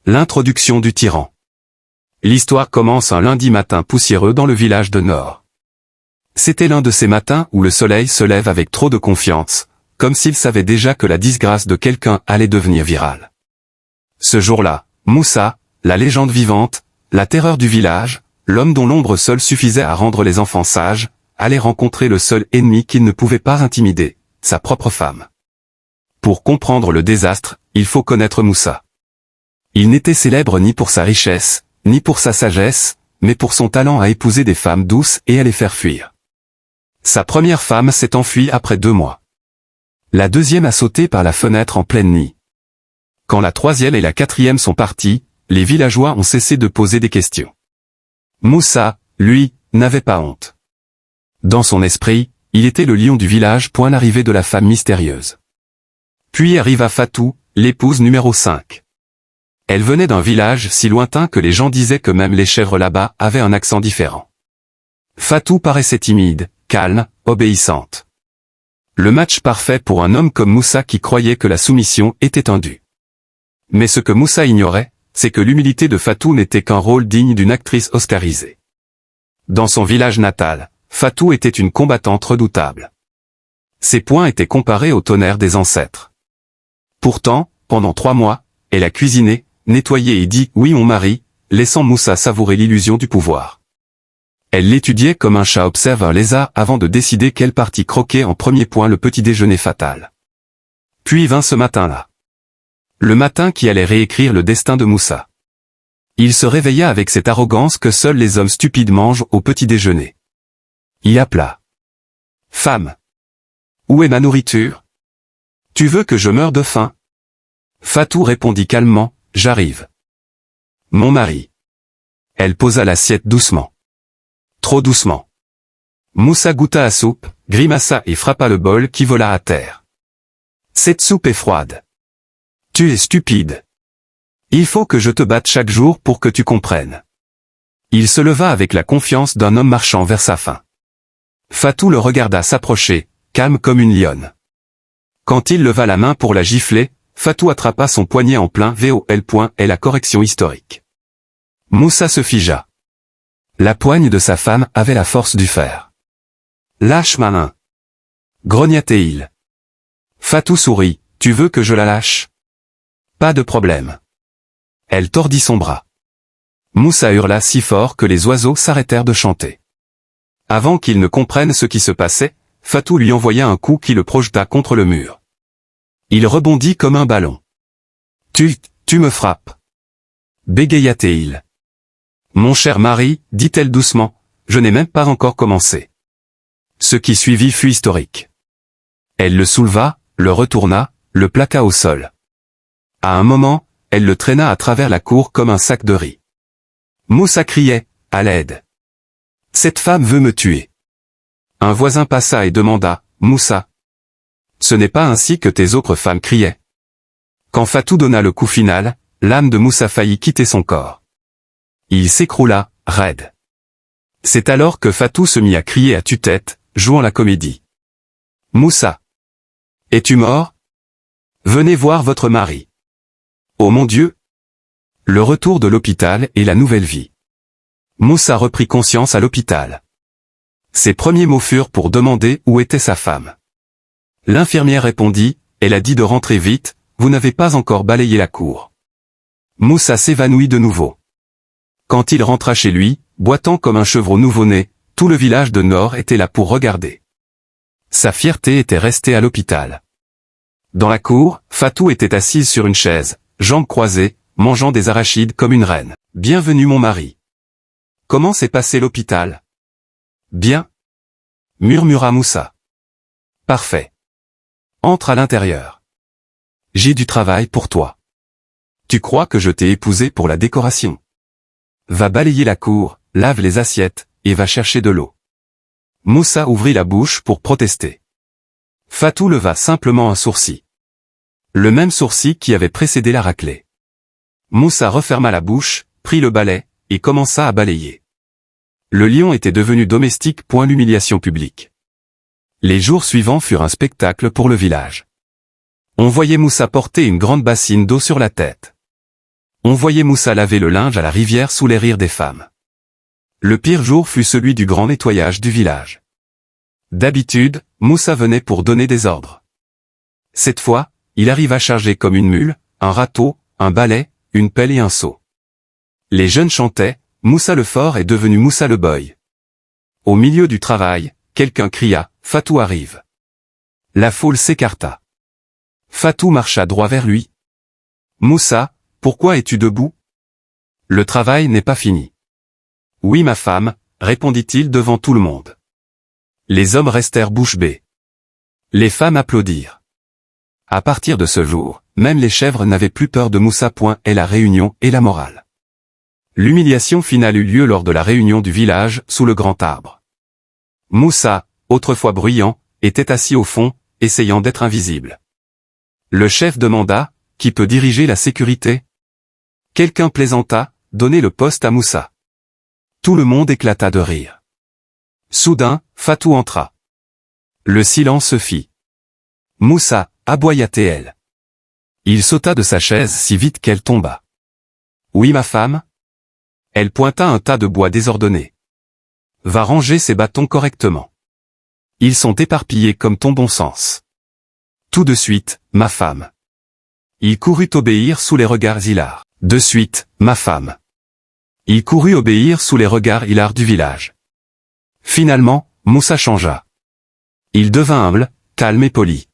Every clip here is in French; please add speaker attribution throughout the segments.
Speaker 1: L'introduction du tyran. L'histoire commence un lundi matin poussiéreux dans le village de Nord. C'était l'un de ces matins où le soleil se lève avec trop de confiance, comme s'il savait déjà que la disgrâce de quelqu'un allait devenir virale. Ce jour-là, Moussa, la légende vivante, la terreur du village, l'homme dont l'ombre seule suffisait à rendre les enfants sages, allait rencontrer le seul ennemi qu'il ne pouvait pas intimider, sa propre femme. Pour comprendre le désastre, il faut connaître Moussa. Il n'était célèbre ni pour sa richesse, ni pour sa sagesse, mais pour son talent à épouser des femmes douces et à les faire fuir. Sa première femme s'est enfuie après 2 mois. La deuxième a sauté par la fenêtre en pleine nuit. Quand la troisième et la quatrième sont parties, les villageois ont cessé de poser des questions. Moussa, lui, n'avait pas honte. Dans son esprit, il était le lion du village. L'arrivée de la femme mystérieuse. Puis arriva Fatou, l'épouse numéro 5. Elle venait d'un village si lointain que les gens disaient que même les chèvres là-bas avaient un accent différent. Fatou paraissait timide, calme, obéissante. Le match parfait pour un homme comme Moussa qui croyait que la soumission était un dû. Mais ce que Moussa ignorait, c'est que l'humilité de Fatou n'était qu'un rôle digne d'une actrice oscarisée. Dans son village natal, Fatou était une combattante redoutable. Ses poings étaient comparés au tonnerre des ancêtres. Pourtant, pendant 3 mois, elle a cuisiné, nettoyé et dit « Oui mon mari », laissant Moussa savourer l'illusion du pouvoir. Elle l'étudiait comme un chat observe un lézard avant de décider quelle partie croquer en premier. Le petit déjeuner fatal. Puis vint ce matin-là. Le matin qui allait réécrire le destin de Moussa. Il se réveilla avec cette arrogance que seuls les hommes stupides mangent au petit déjeuner. Il appela. « Femme. Où est ma nourriture? Tu veux que je meure de faim? » Fatou répondit calmement, « J'arrive. » Mon mari. Elle posa l'assiette doucement. Trop doucement. Moussa goûta à soupe, grimaça et frappa le bol qui vola à terre. Cette soupe est froide. Tu es stupide. Il faut que je te batte chaque jour pour que tu comprennes. Il se leva avec la confiance d'un homme marchant vers sa fin. Fatou le regarda s'approcher, calme comme une lionne. Quand il leva la main pour la gifler, Fatou attrapa son poignet en plein vol. Et la correction historique. Moussa se figea. La poigne de sa femme avait la force du fer. Lâche ma main. Grogna-t-il. Fatou sourit, tu veux que je la lâche? Pas de problème. Elle tordit son bras. Moussa hurla si fort que les oiseaux s'arrêtèrent de chanter. Avant qu'il ne comprenne ce qui se passait, Fatou lui envoya un coup qui le projeta contre le mur. Il rebondit comme un ballon. Tu me frappes. Bégaya-t-il. Mon cher mari, dit-elle doucement, je n'ai même pas encore commencé. Ce qui suivit fut historique. Elle le souleva, le retourna, le plaqua au sol. À un moment, elle le traîna à travers la cour comme un sac de riz. Moussa criait, à l'aide. Cette femme veut me tuer. Un voisin passa et demanda, Moussa. Ce n'est pas ainsi que tes autres femmes criaient. Quand Fatou donna le coup final, l'âme de Moussa faillit quitter son corps. Il s'écroula, raide. C'est alors que Fatou se mit à crier à tue-tête, jouant la comédie. Moussa. Es-tu mort? Venez voir votre mari. Oh mon Dieu! Le retour de l'hôpital et la nouvelle vie. Moussa reprit conscience à l'hôpital. Ses premiers mots furent pour demander où était sa femme. L'infirmière répondit, elle a dit de rentrer vite, vous n'avez pas encore balayé la cour. Moussa s'évanouit de nouveau. Quand il rentra chez lui, boitant comme un chevreau nouveau-né, tout le village de Nord était là pour regarder. Sa fierté était restée à l'hôpital. Dans la cour, Fatou était assise sur une chaise, jambes croisées, mangeant des arachides comme une reine. Bienvenue mon mari. Comment s'est passé l'hôpital? Bien. Murmura Moussa. Parfait. Entre à l'intérieur. J'ai du travail pour toi. Tu crois que je t'ai épousé pour la décoration? Va balayer la cour, lave les assiettes, et va chercher de l'eau. Moussa ouvrit la bouche pour protester. Fatou leva simplement un sourcil. Le même sourcil qui avait précédé la raclée. Moussa referma la bouche, prit le balai, et commença à balayer. Le lion était devenu domestique. L'humiliation publique. Les jours suivants furent un spectacle pour le village. On voyait Moussa porter une grande bassine d'eau sur la tête. On voyait Moussa laver le linge à la rivière sous les rires des femmes. Le pire jour fut celui du grand nettoyage du village. D'habitude, Moussa venait pour donner des ordres. Cette fois, il arriva chargé comme une mule, un râteau, un balai, une pelle et un seau. Les jeunes chantaient, Moussa le fort est devenu Moussa le boy. Au milieu du travail, quelqu'un cria, Fatou arrive. La foule s'écarta. Fatou marcha droit vers lui. Moussa, pourquoi es-tu debout? Le travail n'est pas fini. Oui ma femme, répondit-il devant tout le monde. Les hommes restèrent bouche bée. Les femmes applaudirent. À partir de ce jour, même les chèvres n'avaient plus peur de Moussa. Et la réunion et la morale. L'humiliation finale eut lieu lors de la réunion du village, sous le grand arbre. Moussa, autrefois bruyant, était assis au fond, essayant d'être invisible. Le chef demanda, qui peut diriger la sécurité? Quelqu'un plaisanta, donnez le poste à Moussa. Tout le monde éclata de rire. Soudain, Fatou entra. Le silence se fit. Moussa, aboya-t-elle. Il sauta de sa chaise si vite qu'elle tomba. Oui ma femme? Elle pointa un tas de bois désordonné. Va ranger ces bâtons correctement. Ils sont éparpillés comme ton bon sens. Tout de suite, ma femme. Il courut obéir sous les regards hilars. De suite, ma femme. Il courut obéir sous les regards hilars du village. Finalement, Moussa changea. Il devint humble, calme et poli.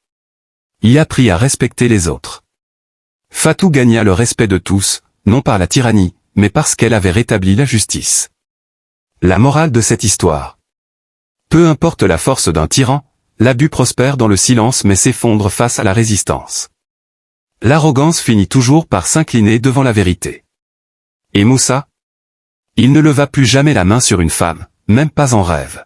Speaker 1: Il apprit à respecter les autres. Fatou gagna le respect de tous, non par la tyrannie, mais parce qu'elle avait rétabli la justice. La morale de cette histoire. Peu importe la force d'un tyran, l'abus prospère dans le silence mais s'effondre face à la résistance. L'arrogance finit toujours par s'incliner devant la vérité. Et Moussa? Il ne leva plus jamais la main sur une femme, même pas en rêve.